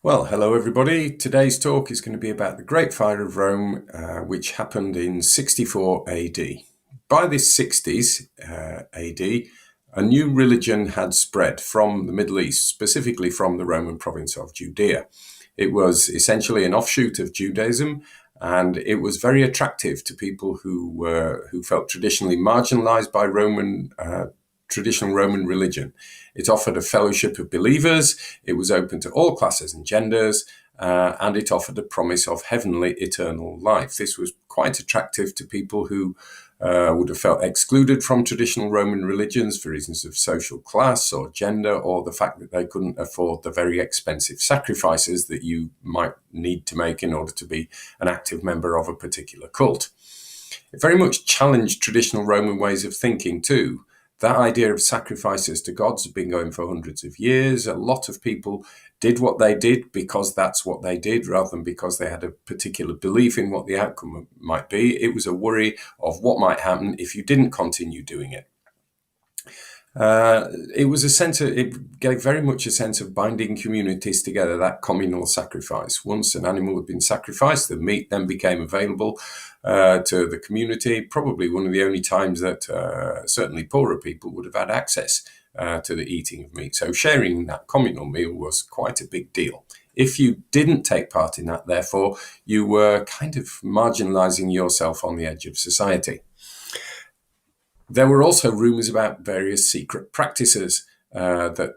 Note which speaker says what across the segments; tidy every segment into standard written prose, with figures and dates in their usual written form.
Speaker 1: Well, hello everybody. Today's talk is going to be about the Great Fire of Rome, which happened in 64 AD. By the 60s AD, a new religion had spread from the Middle East, specifically from the Roman province of Judea. It was essentially an offshoot of Judaism, and it was very attractive to people who felt traditionally marginalized by traditional Roman religion. It offered a fellowship of believers, it was open to all classes and genders, and it offered a promise of heavenly eternal life. This was quite attractive to people who would have felt excluded from traditional Roman religions for reasons of social class or gender, or the fact that they couldn't afford the very expensive sacrifices that you might need to make in order to be an active member of a particular cult. It very much challenged traditional Roman ways of thinking too. That idea of sacrifices to gods had been going for hundreds of years. A lot of people did what they did because that's what they did, rather than because they had a particular belief in what the outcome might be. It was a worry of what might happen if you didn't continue doing it. It gave very much a sense of binding communities together, that communal sacrifice. Once an animal had been sacrificed, the meat then became available to the community, probably one of the only times that certainly poorer people would have had access to the eating of meat. So sharing that communal meal was quite a big deal. If you didn't take part in that, therefore, you were kind of marginalizing yourself on the edge of society. There were also rumors about various secret practices that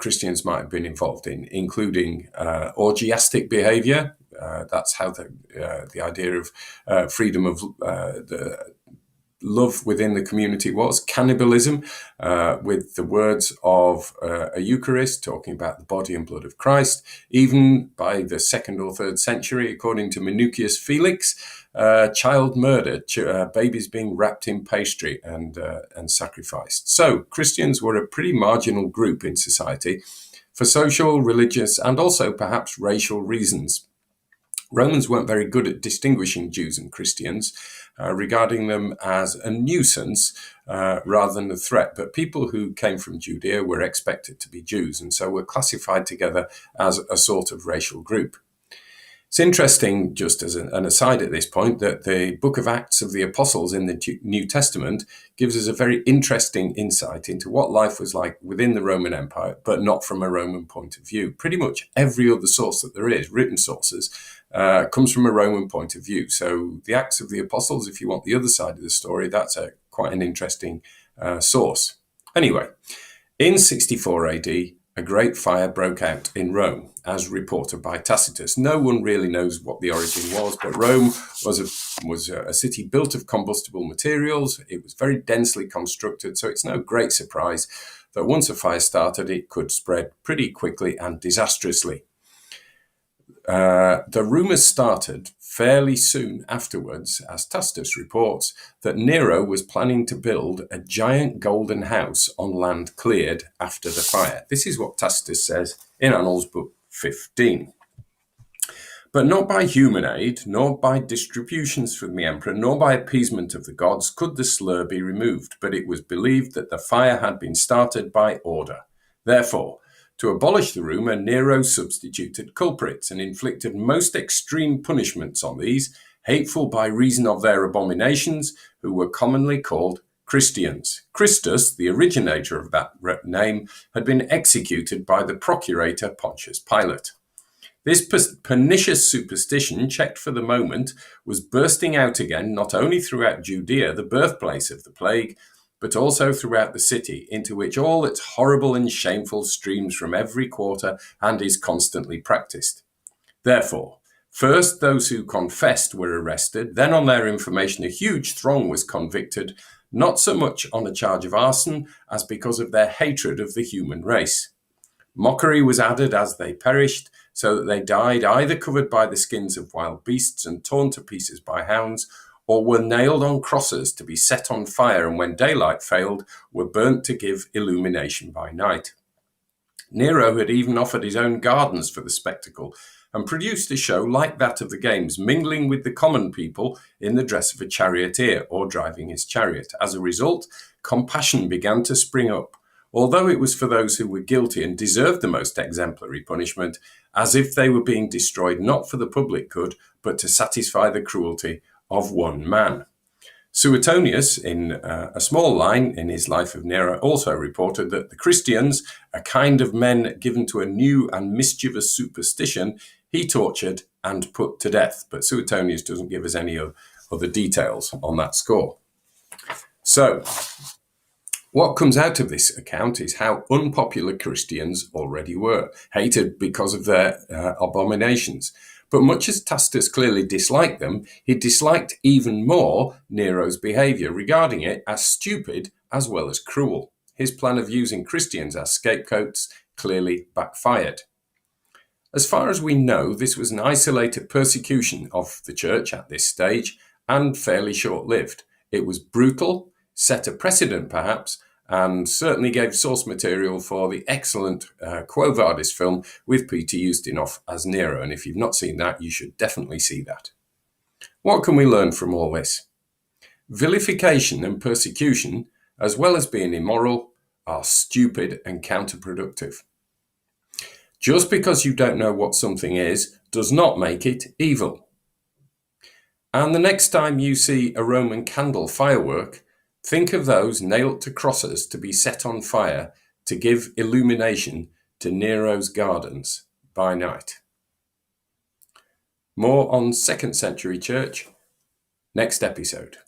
Speaker 1: Christians might have been involved in, including orgiastic behavior. That's how the idea of freedom of the love within the community was. Cannibalism, with the words of a Eucharist talking about the body and blood of Christ. Even by the 2nd or 3rd century, according to Minucius Felix, child murder, babies being wrapped in pastry and sacrificed. So Christians were a pretty marginal group in society for social, religious, and also perhaps racial reasons. Romans weren't very good at distinguishing Jews and Christians, regarding them as a nuisance rather than a threat. But people who came from Judea were expected to be Jews, and so were classified together as a sort of racial group. It's interesting, just as an aside at this point, that the book of Acts of the Apostles in the New Testament gives us a very interesting insight into what life was like within the Roman Empire, but not from a Roman point of view. Pretty much every other source that there is, written sources, comes from a Roman point of view. So the Acts of the Apostles, if you want the other side of the story, that's quite an interesting source. Anyway, in 64 AD, a great fire broke out in Rome, as reported by Tacitus. No one really knows what the origin was, but Rome was a city built of combustible materials. It was very densely constructed, so it's no great surprise that once a fire started, it could spread pretty quickly and disastrously. The rumours started fairly soon afterwards, as Tacitus reports, that Nero was planning to build a giant golden house on land cleared after the fire. This is what Tacitus says in Annals Book 15. But not by human aid, nor by distributions from the emperor, nor by appeasement of the gods could the slur be removed, but it was believed that the fire had been started by order. Therefore, to abolish the rumour, Nero substituted culprits and inflicted most extreme punishments on these, hateful by reason of their abominations, who were commonly called Christians. Christus, the originator of that name, had been executed by the procurator Pontius Pilate. This pernicious superstition, checked for the moment, was bursting out again not only throughout Judea, the birthplace of the plague, but also throughout the city, into which all its horrible and shameful streams from every quarter and is constantly practiced. Therefore, first those who confessed were arrested, then on their information a huge throng was convicted, not so much on a charge of arson as because of their hatred of the human race. Mockery was added as they perished, so that they died either covered by the skins of wild beasts and torn to pieces by hounds, or were nailed on crosses to be set on fire, and when daylight failed, were burnt to give illumination by night. Nero had even offered his own gardens for the spectacle, and produced a show like that of the games, mingling with the common people in the dress of a charioteer or driving his chariot. As a result, compassion began to spring up. although it was for those who were guilty and deserved the most exemplary punishment, as if they were being destroyed not for the public good, but to satisfy the cruelty of one man. Suetonius, in a small line in his Life of Nero, also reported that the Christians, a kind of men given to a new and mischievous superstition, he tortured and put to death. But Suetonius doesn't give us any other details on that score. So, what comes out of this account is how unpopular Christians already were, hated because of their abominations. But much as Tacitus clearly disliked them, he disliked even more Nero's behaviour, regarding it as stupid as well as cruel. His plan of using Christians as scapegoats clearly backfired. As far as we know, this was an isolated persecution of the church at this stage, and fairly short-lived. It was brutal, set a precedent perhaps, and certainly gave source material for the excellent Quo Vadis film with Peter Ustinov as Nero. And if you've not seen that, you should definitely see that. What can we learn from all this? Vilification and persecution, as well as being immoral, are stupid and counterproductive. Just because you don't know what something is does not make it evil. And the next time you see a Roman candle firework, think of those nailed to crosses to be set on fire to give illumination to Nero's gardens by night. More on 2nd century church next episode.